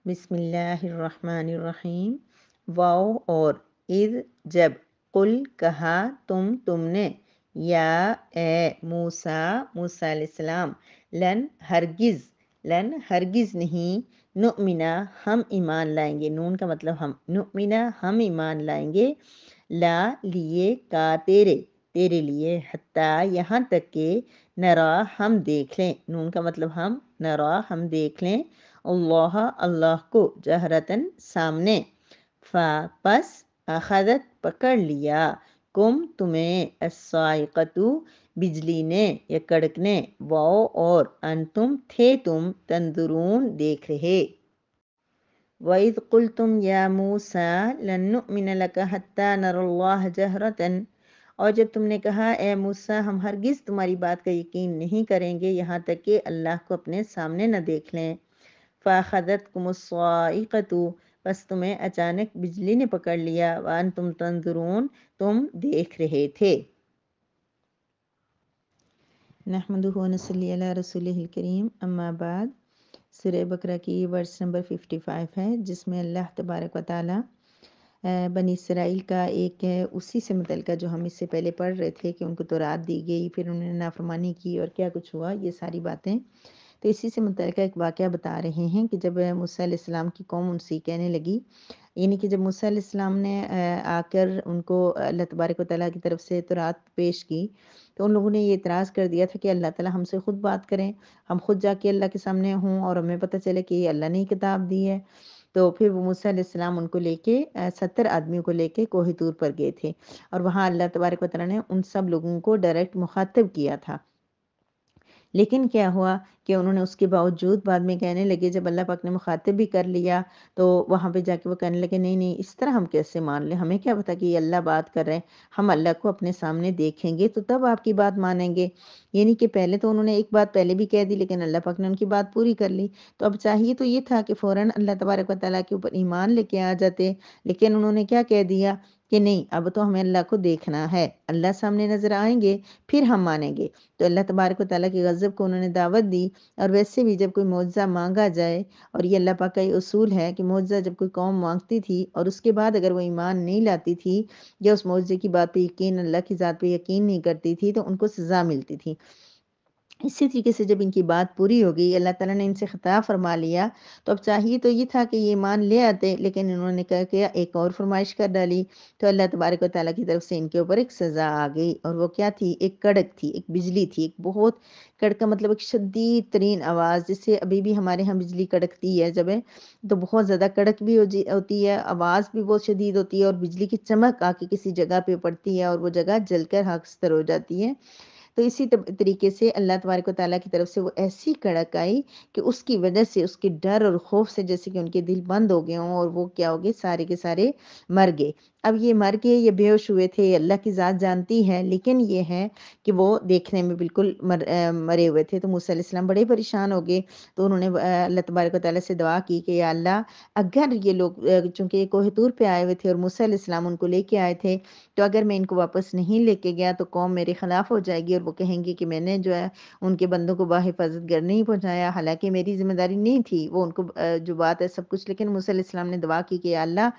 بسم اللہ الرحمن الرحیم۔ واو اور اذ جب، قل کہا تم نے، یا اے موسیٰ موسیٰ علیہ السلام، لن ہرگز نہیں، نؤمنا ہم ایمان لائیں گے، نون کا مطلب ہم، نؤمنا ہم ایمان لائیں گے، لا لیے کا تیرے لیے، حتیٰ یہاں تک کہ نرا ہم دیکھ لیں، نون کا مطلب ہم، نرا ہم دیکھ لیں، اللہ کو جہرتاً سامنے، پس اخذت پکڑ لیا، تمہیں الصاعقۃ بجلی نے یا کڑک نے، واو اور انتم تھے تم تنظرون دیکھ رہے، وَإِذْ قُلْتُمْ يَا مُوسَىٰ لَن نُّؤْمِنَ لَكَ حَتَّىٰ نَرَى اللَّهَ جَهْرَةً، اور جب تم نے کہا اے موسیٰ ہم ہرگز تمہاری بات کا یقین نہیں کریں گے یہاں تک کہ اللہ کو اپنے سامنے نہ دیکھ لیں، فَأَخَذَتْكُمُ الصَّاعِقَةُ، بس تمہیں اچانک بجلی نے پکڑ لیا، وَأَنتُمْ تَنظُرُونَ تم دیکھ رہے تھے۔ نحمدہ و نصلی علی رسولہ الکریم، اما بعد، سورہ بقرہ کی ورس نمبر 55 ہے، جس میں اللہ تبارک و تعالی بنی اسرائیل کا ایک اسی سے متعلقہ جو ہم اس سے پہلے پڑھ رہے تھے کہ ان کو تورات دی گئی، پھر انہوں نے نافرمانی کی اور کیا کچھ ہوا، یہ ساری باتیں تو اسی سے متعلقہ ایک واقعہ بتا رہے ہیں کہ جب موسیٰ علیہ السلام کی قوم ان سے کہنے لگی، یعنی کہ جب موسیٰ علیہ السلام نے آ کر ان کو اللہ تبارک و تعالیٰ کی طرف سے تورات پیش کی، تو ان لوگوں نے یہ اعتراض کر دیا تھا کہ اللہ تعالیٰ ہم سے خود بات کریں، ہم خود جا کے اللہ کے سامنے ہوں اور ہمیں پتہ چلے کہ یہ اللہ نے ہی کتاب دی ہے۔ تو پھر وہ موسیٰ علیہ السلام ان کو لے کے 70 آدمیوں کو لے کے کوہ طور پر گئے تھے، اور وہاں اللہ تبارک و تعالیٰ نے ان سب لوگوں کو ڈائریکٹ مخاطب کیا تھا۔ لیکن کیا ہوا کہ انہوں نے اس کے باوجود بعد میں کہنے لگے، جب اللہ پاک نے مخاطب بھی کر لیا تو وہاں پہ جا کے وہ کہنے لگے نہیں نہیں، اس طرح ہم کیسے مان لیں، ہمیں کیا پتا کہ یہ اللہ بات کر رہے ہیں، ہم اللہ کو اپنے سامنے دیکھیں گے تو تب آپ کی بات مانیں گے۔ یعنی کہ پہلے تو انہوں نے ایک بات پہلے بھی کہہ دی، لیکن اللہ پاک نے ان کی بات پوری کر لی، تو اب چاہیے تو یہ تھا کہ فوراً اللہ تبارک و تعالیٰ کے اوپر ایمان لے کے آ جاتے، لیکن انہوں نے کیا کہہ دیا کہ نہیں، اب تو ہمیں اللہ کو دیکھنا ہے، اللہ سامنے نظر آئیں گے پھر ہم مانیں گے۔ تو اللہ تبارک و تعالیٰ کے غضب کو انہوں نے دعوت دی، اور ویسے بھی جب کوئی معجزہ مانگا جائے، اور یہ اللہ پاک کا یہ اصول ہے کہ معجزہ جب کوئی قوم مانگتی تھی اور اس کے بعد اگر وہ ایمان نہیں لاتی تھی یا اس معجزے کی بات پہ یقین، اللہ کی ذات پہ یقین نہیں کرتی تھی، تو ان کو سزا ملتی تھی۔ اسی طریقے سے جب ان کی بات پوری ہو گئی، اللہ تعالیٰ نے ان سے خطاب فرما لیا، تو اب چاہیے تو یہ تھا کہ یہ ایمان لے آتے، لیکن انہوں نے کہا کہ ایک اور فرمائش کر ڈالی، تو اللہ تبارک و تعالیٰ کی طرف سے ان کے اوپر ایک سزا آ گئی، اور وہ کیا تھی؟ ایک کڑک تھی، ایک بجلی تھی، ایک بہت کڑک کا مطلب ایک شدید ترین آواز، جس سے ابھی بھی ہمارے ہاں بجلی کڑکتی ہے جب ہے تو بہت زیادہ کڑک بھی ہوتی ہے، آواز بھی بہت شدید ہوتی ہے، اور بجلی کی چمک آ کے کسی جگہ پہ پڑتی ہے اور وہ جگہ جل کر خاکستر ہو جاتی ہے۔ تو اسی طریقے سے اللہ تبارک و تعالیٰ کی طرف سے وہ ایسی کڑک آئی کہ اس کی وجہ سے، اس کے ڈر اور خوف سے جیسے کہ ان کے دل بند ہو گئے ہوں، اور وہ کیا ہو گئے، سارے کے سارے مر گئے۔ اب یہ مر گئے، یہ بے ہوش ہوئے تھے، اللہ کی ذات جانتی ہے، لیکن یہ ہے کہ وہ دیکھنے میں بالکل مرے ہوئے تھے۔ تو موسیٰ علیہ السلام بڑے پریشان ہو گئے، تو انہوں نے اللہ تبارک و تعالیٰ سے دعا کی کہ یا اللہ، اگر یہ لوگ چونکہ یہ کوہ طور پہ آئے ہوئے تھے اور موسیٰ علیہ السلام ان کو لے کے آئے تھے، تو اگر میں ان کو واپس نہیں لے کے گیا تو قوم میرے خلاف ہو جائے گی، اور وہ کہیں گے کہ میں نے جو ہے ان کے بندوں کو باحفاظت گھر نہیں پہنچایا، حالانکہ میری ذمہ داری نہیں تھی، وہ ان کو جو بات ہے سب کچھ۔ لیکن موسیٰ علیہ السلام نے دعا کی کہ یا اللہ،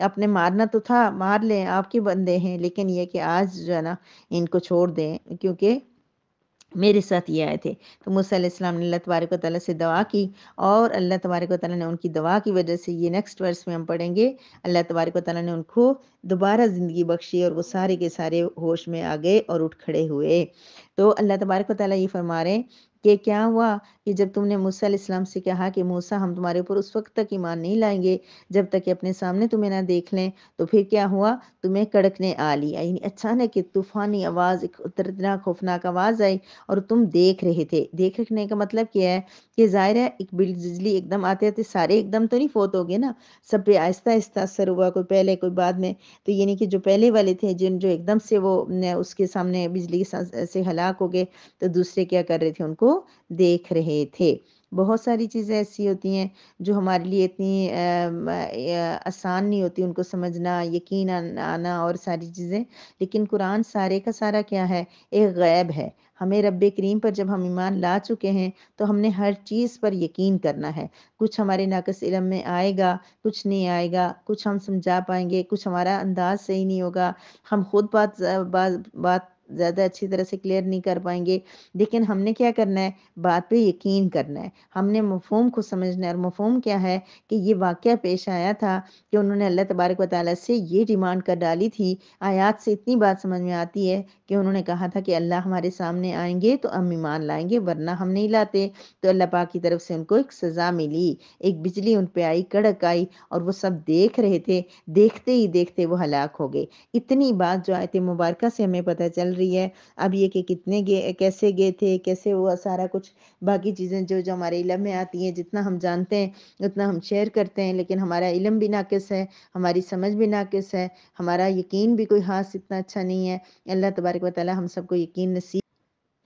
اپنے مارنا تو تھا، مار لیں، آپ کے بندے ہیں، لیکن یہ کہ آج جو ہے نا ان کو چھوڑ دیں، کیونکہ میرے ساتھ یہ آئے تھے۔ تو موسیٰ علیہ السلام نے اللہ تبارک و تعالیٰ سے دعا کی، اور اللہ تبارک و تعالیٰ نے ان کی دعا کی وجہ سے، یہ نیکسٹ ورس میں ہم پڑھیں گے، اللہ تبارک و تعالیٰ نے ان کو دوبارہ زندگی بخشی، اور وہ سارے کے سارے ہوش میں آ گئے اور اٹھ کھڑے ہوئے۔ تو اللہ تبارک و تعالیٰ یہ فرما رہے ہیں کہ کیا ہوا کہ جب تم نے موسیٰ علیہ السلام سے کہا کہ موسیٰ ہم تمہارے اوپر اس وقت تک ایمان نہیں لائیں گے جب تک کہ اپنے سامنے تمہیں نہ دیکھ لیں، تو پھر کیا ہوا؟ تمہیں کڑکنے آ لی، یعنی اچانک ایک طوفانی آواز، ایک دردناک خوفناک آواز آئی، اور تم دیکھ رہے تھے۔ دیکھ رکھنے کا مطلب کیا ہے کہ ظاہر ہے ایک بجلی ایک دم آتے آتے سارے ایک دم تو نہیں فوت ہو گئے نا، سب پہ آہستہ آہستہ اثر ہوا، کوئی پہلے کوئی بعد میں۔ تو یعنی کہ جو پہلے والے تھے، جو ایک دم سے وہ اس کے سامنے بجلی سے ہلاک ہو گئے، تو دوسرے کیا کر رہے تھے؟ ان کو دیکھ رہے تھے۔ بہت ساری چیزیں ایسی ہوتی ہیں جو ہمارے لیے اتنی آسان نہیں ہوتی ان کو سمجھنا، یقین آنا اور ساری چیزیں، لیکن قرآن سارے کا سارا کیا ہے؟ ایک غیب ہے۔ ہمیں رب کریم پر جب ہم ایمان لا چکے ہیں تو ہم نے ہر چیز پر یقین کرنا ہے۔ کچھ ہمارے ناقص علم میں آئے گا، کچھ نہیں آئے گا، کچھ ہم سمجھا پائیں گے، کچھ ہمارا انداز صحیح نہیں ہوگا، ہم خود بات زیادہ اچھی طرح سے کلیئر نہیں کر پائیں گے، لیکن ہم نے کیا کرنا ہے؟ بات پہ یقین کرنا ہے، ہم نے مفہوم کو سمجھنا ہے۔ اور مفہوم کیا ہے کہ یہ واقعہ پیش آیا تھا کہ انہوں نے اللہ تبارک و تعالیٰ سے یہ ڈیمانڈ کر ڈالی تھی۔ آیات سے اتنی بات سمجھ میں آتی ہے کہ انہوں نے کہا تھا کہ اللہ ہمارے سامنے آئیں گے تو ہم ایمان لائیں گے، ورنہ ہم نہیں لاتے۔ تو اللہ پاک کی طرف سے ان کو ایک سزا ملی، ایک بجلی ان پہ آئی، کڑک آئی، اور وہ سب دیکھ رہے تھے، دیکھتے ہی دیکھتے وہ ہلاک ہو گئے۔ اتنی بات جو آیت مبارکہ سے ہمیں پتہ چل رہی ہے۔ اب یہ کہ کتنے گئے، کیسے گئے تھے، کیسے ہوا سارا کچھ، باقی چیزیں جو ہمارے علم میں آتی ہیں، جتنا ہم جانتے ہیں اتنا ہم شیئر کرتے ہیں، لیکن ہمارا علم بھی ناقص ہے، ہماری سمجھ بھی ناقص ہے، ہمارا یقین بھی کوئی خاص اتنا اچھا نہیں ہے۔ اللہ تبارک و تعالی ہم سب کو یقین نصیب،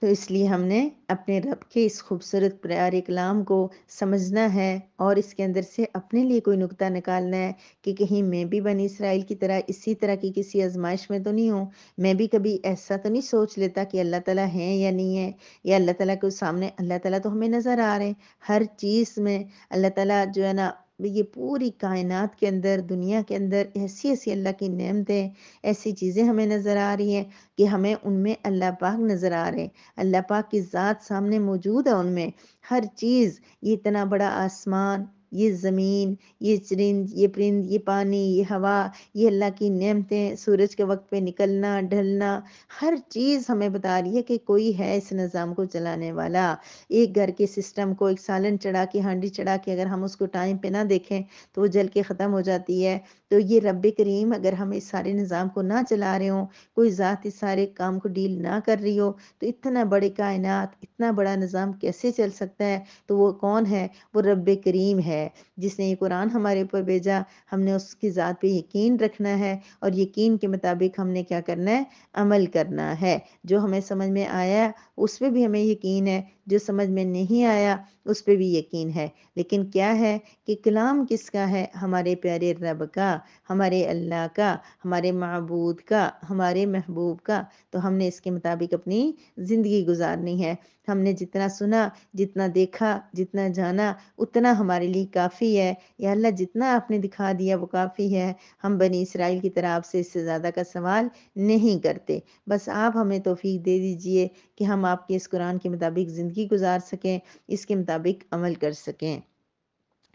تو اس لیے ہم نے اپنے رب کے اس خوبصورت پیارے کلام کو سمجھنا ہے اور اس کے اندر سے اپنے لیے کوئی نقطہ نکالنا ہے کہ کہیں میں بھی بنی اسرائیل کی طرح اسی طرح کی کسی آزمائش میں تو نہیں ہوں، میں بھی کبھی ایسا تو نہیں سوچ لیتا کہ اللہ تعالیٰ ہیں یا نہیں ہے، یا اللہ تعالیٰ کے سامنے، اللہ تعالیٰ تو ہمیں نظر آ رہے ہیں ہر چیز میں۔ اللہ تعالیٰ جو ہے نا، یہ پوری کائنات کے اندر، دنیا کے اندر ایسی ایسی اللہ کی نعمتیں، ایسی چیزیں ہمیں نظر آ رہی ہیں کہ ہمیں ان میں اللہ پاک نظر آ رہے ہیں، اللہ پاک کی ذات سامنے موجود ہے ان میں، ہر چیز، یہ اتنا بڑا آسمان، یہ زمین، یہ چرند، یہ پرند، یہ پانی، یہ ہوا، یہ اللہ کی نعمتیں، سورج کے وقت پہ نکلنا ڈھلنا، ہر چیز ہمیں بتا رہی ہے کہ کوئی ہے اس نظام کو چلانے والا۔ ایک گھر کے سسٹم کو، ایک سالن چڑھا کے، ہانڈی چڑھا کے اگر ہم اس کو ٹائم پہ نہ دیکھیں تو وہ جل کے ختم ہو جاتی ہے۔ تو یہ رب کریم اگر ہم اس سارے نظام کو نہ چلا رہے ہوں، کوئی ذات اس سارے کام کو ڈیل نہ کر رہی ہو، تو اتنا بڑے کائنات، اتنا بڑا نظام کیسے چل سکتا ہے؟ تو وہ کون ہے؟ وہ رب کریم ہے، جس نے یہ قرآن ہمارے اوپر بھیجا۔ ہم نے اس کی ذات پہ یقین رکھنا ہے، اور یقین کے مطابق ہم نے کیا کرنا ہے؟ عمل کرنا ہے۔ جو ہمیں سمجھ میں آیا اس پہ بھی ہمیں یقین ہے، جو سمجھ میں نہیں آیا اس پہ بھی یقین ہے، لیکن کیا ہے کہ کلام کس کا ہے؟ ہمارے پیارے رب کا، ہمارے اللہ کا، ہمارے معبود کا، ہمارے محبوب کا۔ تو ہم نے اس کے مطابق اپنی زندگی گزارنی ہے۔ ہم نے جتنا سنا، جتنا دیکھا، جتنا جانا، اتنا ہمارے لیے کافی ہے۔ یا اللہ جتنا آپ نے دکھا دیا وہ کافی ہے، ہم بنی اسرائیل کی طرح آپ سے اس سے زیادہ کا سوال نہیں کرتے۔ بس آپ ہمیں توفیق دے دیجئے کہ ہم آپ کے اس قرآن کے مطابق زندگی گزار سکیں، اس کے مطابق عمل کر سکیں۔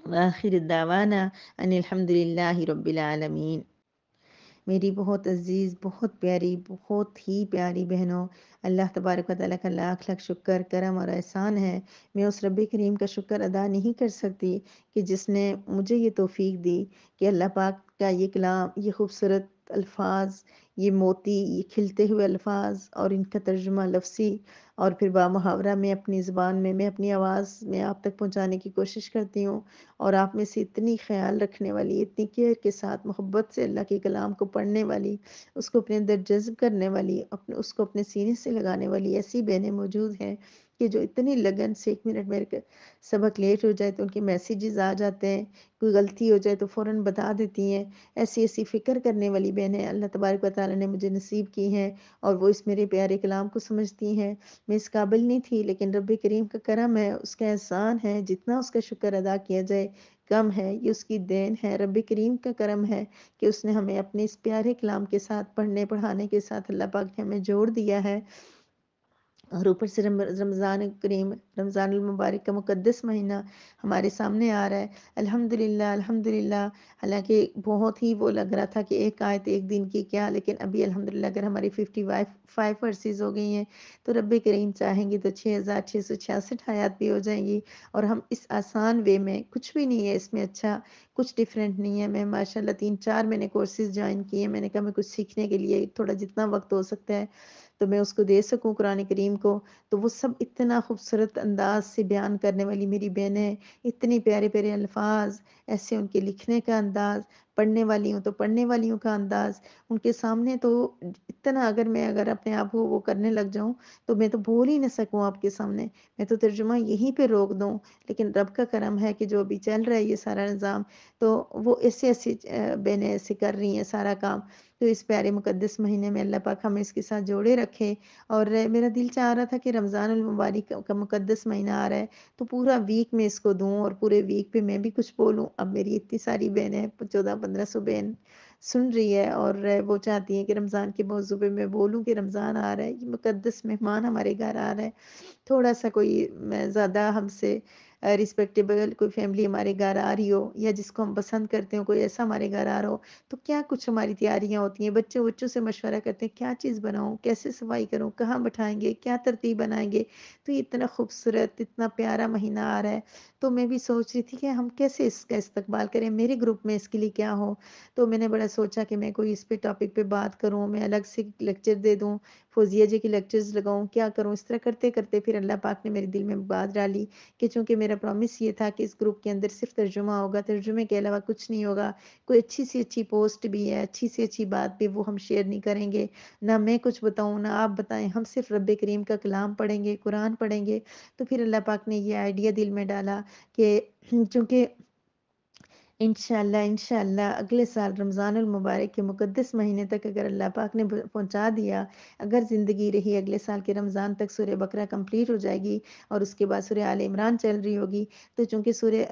وآخر دعوانا ان الحمد للہ رب العالمین۔ میری بہت عزیز، بہت پیاری، بہت ہی پیاری بہنوں، اللہ تبارک و تعالیٰ کا لاکھ لاکھ شکر، کرم اور احسان ہے۔ میں اس رب کریم کا شکر ادا نہیں کر سکتی کہ جس نے مجھے یہ توفیق دی کہ اللہ پاک کا یہ کلام، یہ خوبصورت الفاظ، یہ موتی، یہ کھلتے ہوئے الفاظ اور ان کا ترجمہ لفظی اور پھر بامحاورہ میں اپنی زبان میں اپنی آواز میں آپ تک پہنچانے کی کوشش کرتی ہوں، اور آپ میں سے اتنی خیال رکھنے والی، اتنی کیئر کے ساتھ محبت سے اللہ کے کلام کو پڑھنے والی، اس کو اپنے اندر جذب کرنے والی، اس کو اپنے سینے سے لگانے والی ایسی بہنیں موجود ہیں کہ جو اتنی لگن سے 1 منٹ میرے سبق لیٹ ہو جائے تو ان کے میسیجز آ جاتے ہیں، کوئی غلطی ہو جائے تو فوراً بتا دیتی ہیں۔ ایسی ایسی فکر کرنے والی بہنیں اللہ تبارک و تعالیٰ نے مجھے نصیب کی ہیں، اور وہ اس میرے پیارے کلام کو سمجھتی ہیں۔ میں اس قابل نہیں تھی، لیکن رب کریم کا کرم ہے، اس کا احسان ہے، جتنا اس کا شکر ادا کیا جائے کم ہے۔ یہ اس کی دین ہے، رب کریم کا کرم ہے کہ اس نے ہمیں اپنے اس پیارے کلام کے ساتھ، پڑھنے پڑھانے کے ساتھ اللہ پاک نے ہمیں جوڑ دیا ہے۔ اور اوپر سے رمضان کریم، رمضان المبارک کا مقدس مہینہ ہمارے سامنے آ رہا ہے۔ الحمدللہ الحمدللہ، حالانکہ بہت ہی وہ لگ رہا تھا کہ ایک آیت ایک دن کی کیا، لیکن ابھی الحمدللہ اگر ہماری 55 ورسز ہو گئی ہیں تو رب کریم چاہیں گی تو 6666 آیات بھی ہو جائیں گی، اور ہم اس آسان وے میں، کچھ بھی نہیں ہے اس میں اچھا، کچھ ڈیفرنٹ نہیں ہے۔ میں ماشاءاللہ 3-4 میں نے کورسز جوائن کیے، میں نے کہا میں کچھ سیکھنے کے لیے تھوڑا جتنا وقت ہو سکتا ہے تو میں اس کو دے سکوں قرآن کریم کو، تو وہ سب اتنا خوبصورت انداز سے بیان کرنے والی میری بہنیں، اتنی پیارے پیارے الفاظ، ایسے ان کے لکھنے کا انداز، پڑھنے والی ہوں تو پڑھنے والیوں کا انداز ان کے سامنے تو اتنا، اگر اپنے آپ کو وہ کرنے لگ جاؤں تو میں تو بول ہی نہ سکوں آپ کے سامنے، میں تو ترجمہ یہیں پہ روک دوں۔ لیکن رب کا کرم ہے کہ جو ابھی چل رہا ہے یہ سارا نظام، تو وہ ایسے ایسے بہنیں ایسے کر رہی ہیں سارا کام۔ تو اس پیارے مقدس مہینے میں اللہ پاک ہمیں اس کے ساتھ جوڑے رکھے۔ اور میرا دل چاہ رہا تھا کہ رمضان المبارک کا مقدس مہینہ آ رہا ہے تو پورا ویک میں اس کو دوں اور پورے ویک پہ میں بھی کچھ بولوں۔ اب میری اتنی ساری بہنیں 1400-1500 بہن سن رہی ہے اور وہ چاہتی ہیں کہ رمضان کے موضوع پہ میں بولوں کہ رمضان آ رہا ہے، یہ مقدس مہمان ہمارے گھر آ رہا ہے۔ تھوڑا سا کوئی زیادہ ہم سے رسپیکٹیبل کوئی فیملی ہمارے گھر آ رہی ہو، یا جس کو ہم پسند کرتے ہوں کوئی ایسا ہمارے گھر آ رہا ہو، تو کیا کچھ ہماری تیاریاں ہوتی ہیں، بچوں سے مشورہ کرتے ہیں کیا چیز بناؤں، کیسے صفائی کروں، کہاں بٹھائیں گے، کیا ترتیب بنائیں گے۔ تو یہ اتنا خوبصورت اتنا پیارا مہینہ آ رہا ہے، تو میں بھی سوچ رہی تھی کہ ہم کیسے اس کا استقبال کریں، میرے گروپ میں اس کے لیے کیا ہو۔ تو میں نے بڑا سوچا کہ میں کوئی اس پہ ٹاپک پہ بات کروں، میں الگ سے لیکچر دے دوں، فوزیہ جی کی لیکچرز لگاؤں، کیا کروں۔ اس طرح کرتے کرتے پھر اللہ پاک نے میرے دل میں بات ڈالی کہ چونکہ میرا پرومس یہ تھا کہ اس گروپ کے اندر صرف ترجمہ ہوگا، ترجمے کے علاوہ کچھ نہیں ہوگا، کوئی اچھی سی اچھی پوسٹ بھی ہے، اچھی سی اچھی بات بھی وہ ہم شیئر نہیں کریں گے، نہ میں کچھ بتاؤں نہ آپ بتائیں، ہم صرف رب کریم کا کلام پڑھیں گے، قرآن پڑھیں گے۔ تو پھر اللہ پاک نے یہ آئیڈیا دل میں ڈالا کہ چونکہ انشاءاللہ اگلے سال رمضان المبارک کے مقدس مہینے تک اگر اللہ پاک نے پہنچا دیا، اگر زندگی رہی اگلے سال کے رمضان تک سورہ بقرہ کمپلیٹ ہو جائے گی اور اس کے بعد سورہ آل عمران چل رہی ہوگی۔ تو چونکہ سورہ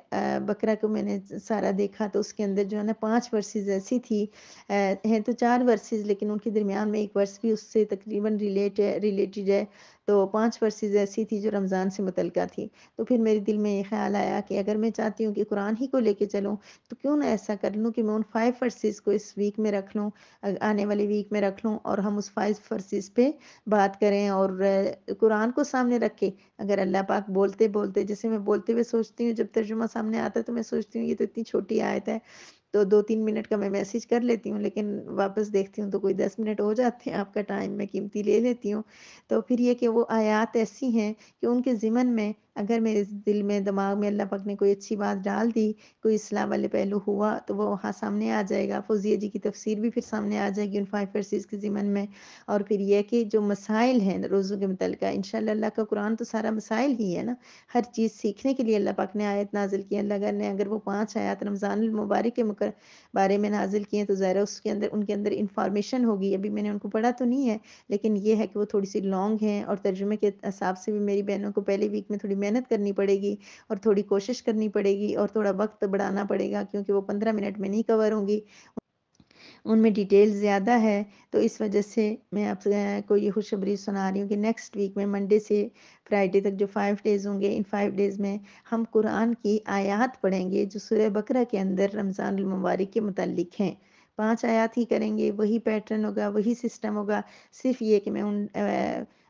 بقرہ کو میں نے سارا دیکھا تو اس کے اندر جو ہے نا 5 ورسز ایسی تھی، ہیں تو 4 ورسز لیکن ان کے درمیان میں ایک ورس بھی اس سے تقریباً ریلیٹڈ ہے، تو 5 ورسز ایسی تھی جو رمضان سے متعلقہ تھی۔ تو پھر میرے دل میں یہ خیال آیا کہ اگر میں چاہتی ہوں کہ قرآن ہی کو لے کے چلوں تو کیوں نہ ایسا کر لوں کہ میں ان 5 ورسز کو اس ویک میں رکھ لوں، آنے والے ویک میں رکھ لوں، اور ہم اس 5 ورسز پہ بات کریں، اور قرآن کو سامنے رکھ کے اگر اللہ پاک بولتے بولتے، جیسے میں بولتے ہوئے سوچتی ہوں جب ترجمہ سامنے آتا ہے تو میں سوچتی ہوں یہ تو اتنی چھوٹی آیت ہے، تو 2-3 منٹ کا میں میسج کر لیتی ہوں، لیکن واپس دیکھتی ہوں تو کوئی 10 منٹ ہو جاتے ہیں، آپ کا ٹائم میں قیمتی لے لیتی ہوں۔ تو پھر یہ کہ وہ آیات ایسی ہیں کہ ان کے ضمن میں اگر میرے دل میں دماغ میں اللہ پاک نے کوئی اچھی بات ڈال دی، کوئی اصلاح والے پہلو ہوا تو وہ وہاں سامنے آ جائے گا، فوزیہ جی کی تفسیر بھی پھر سامنے آ جائے گی ان 5 ورسز کے ضمن میں۔ اور پھر یہ کہ جو مسائل ہیں روزوں کے متعلقہ، انشاءاللہ اللہ کا قرآن تو سارا مسائل ہی ہے نا، ہر چیز سیکھنے کے لیے اللہ پاک نے آیت نازل کی۔ اللہ نے اگر وہ 5 آیات رمضان المبارک کے بارے میں نازل کی ہیں تو ظاہر ہے اس کے اندر ان کے اندر انفارمیشن ہوگی، ابھی میں نے ان کو پڑھا تو نہیں ہے لیکن یہ ہے کہ وہ تھوڑی سی لانگ ہیں، اور ترجمے کے حساب سے بھی میری بہنوں کو پہلے ویک میں تھوڑی محنت کرنی پڑے گی اور تھوڑی کوشش کرنی پڑے گی اور تھوڑا وقت بڑھانا پڑے گا، کیونکہ وہ 15 منٹ میں نہیں کور ہوں گی، ان میں ڈیٹیل زیادہ ہے۔ تو اس وجہ سے میں آپ کو یہ خوشخبری سنا رہی ہوں کہ نیکسٹ ویک میں منڈے سے فرائیڈے تک جو 5 ڈیز ہوں گے، ان 5 ڈیز میں ہم قرآن کی آیات پڑھیں گے جو سورہ بقرہ کے اندر رمضان المبارک کے متعلق ہیں۔ 5 آیات ہی کریں گے، وہی پیٹرن ہوگا، وہی سسٹم ہوگا، صرف یہ کہ میں ان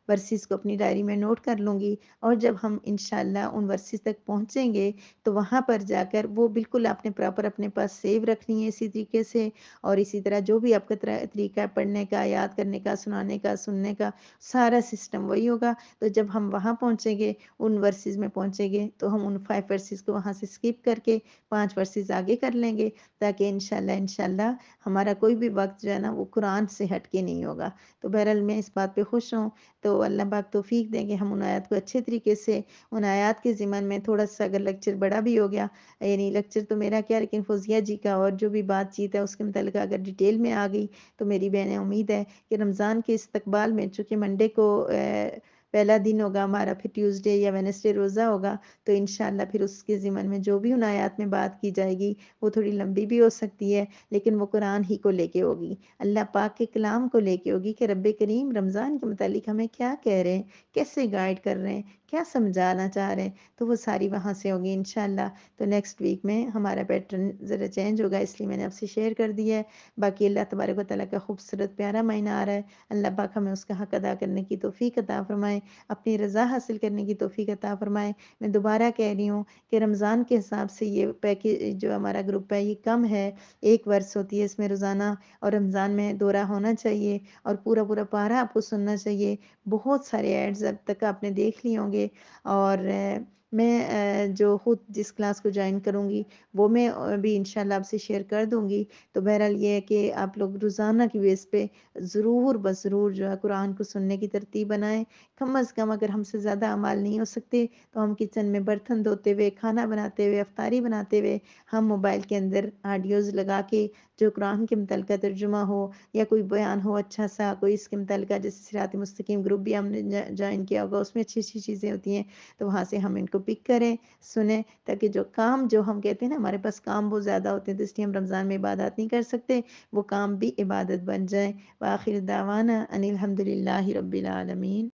ورسز کو اپنی ڈائری میں نوٹ کر لوں گی، اور جب ہم انشاءاللہ ان ورسز تک پہنچیں گے تو وہاں پر جا کر وہ بالکل آپ نے پراپر اپنے پاس سیو رکھنی ہے اسی طریقے سے، اور اسی طرح جو بھی آپ کا طریقہ ہے پڑھنے کا، یاد کرنے کا، سنانے کا، سننے کا، سارا سسٹم وہی ہوگا۔ تو جب ہم وہاں پہنچیں گے، ان ورسز میں پہنچیں گے تو ہم ان 5 ورسز کو وہاں سے سکپ کر کے 5 ورسز آگے کر لیں گے، تاکہ انشاءاللہ ہمارا کوئی بھی وقت جو ہے نا وہ قرآن سے ہٹ کے نہیں ہوگا۔ تو بہرحال میں اس بات پہ خوش ہوں، تو اللہ پاک توفیق دیں کہ ہم ان آیات کو اچھے طریقے سے، ان آیات کے ضمن میں تھوڑا سا اگر لیکچر بڑا بھی ہو گیا، یعنی لیکچر تو میرا کیا لیکن فوزیہ جی کا اور جو بھی بات چیت ہے اس کے متعلق اگر ڈیٹیل میں آ گئی تو میری بہنیں امید ہے کہ رمضان کے استقبال میں، چونکہ منڈے کو پہلا دن ہوگا ہمارا، پھر ٹیوزڈے یا وینسڈے روزہ ہوگا، تو انشاءاللہ پھر اس کے ضمن میں جو بھی ان آیات میں بات کی جائے گی وہ تھوڑی لمبی بھی ہو سکتی ہے، لیکن وہ قرآن ہی کو لے کے ہوگی، اللہ پاک کے کلام کو لے کے ہوگی کہ رب کریم رمضان کے متعلق ہمیں کیا کہہ رہے ہیں، کیسے گائیڈ کر رہے ہیں، کیا سمجھانا چاہ رہے ہیں، تو وہ ساری وہاں سے ہوگی انشاءاللہ۔ تو نیکسٹ ویک میں ہمارا پیٹرن ذرا چینج ہوگا، اس لیے میں نے آپ سے شیئر کر دیا ہے۔ باقی اللہ تبارک و تعالیٰ کا خوبصورت پیارا مہینہ آ رہا ہے، اللہ پاک ہمیں اس کا حق ادا کرنے کی توفیق عطا فرمائے، اپنی رضا حاصل کرنے کی توفیق عطا فرمائے۔ میں دوبارہ کہہ رہی ہوں کہ رمضان کے حساب سے یہ پیکیج جو ہمارا گروپ ہے یہ کم ہے، 1 ورس ہوتی ہے اس میں روزانہ، اور رمضان میں دورہ ہونا چاہیے اور پورا پورا پارہ آپ کو سننا چاہیے۔ بہت سارے ایڈز اب تک آپ نے دیکھ لیے ہوں گے، اور میں جو خود جس کلاس کو جوائن کروں گی وہ میں بھی انشاءاللہ آپ سے شیئر کر دوں گی۔ تو بہرحال یہ ہے کہ آپ لوگ روزانہ کی بیس پہ ضرور بس ضرور جو ہے قرآن کو سننے کی ترتیب بنائیں۔ کم از کم اگر ہم سے زیادہ اعمال نہیں ہو سکتے تو ہم کچن میں برتن دھوتے ہوئے، کھانا بناتے ہوئے، افطاری بناتے ہوئے ہم موبائل کے اندر آڈیوز لگا کے جو قرآن کے متعلقہ ترجمہ ہو یا کوئی بیان ہو اچھا سا، کوئی اس کے متعلقہ جیسے صراط مستقیم گروپ بھی ہم نے جوائن کیا ہوگا، اس میں اچھی اچھی چیزیں ہوتی ہیں، تو وہاں سے ہم ان کو پک کریں، سنیں، تاکہ جو کام جو ہم کہتے ہیں نا ہمارے پاس کام بہت زیادہ ہوتے ہیں تو اس لیے ہم رمضان میں عبادات نہیں کر سکتے، وہ کام بھی عبادت بن جائیں۔ وآخر دعوانا ان الحمد للہ رب العالمین۔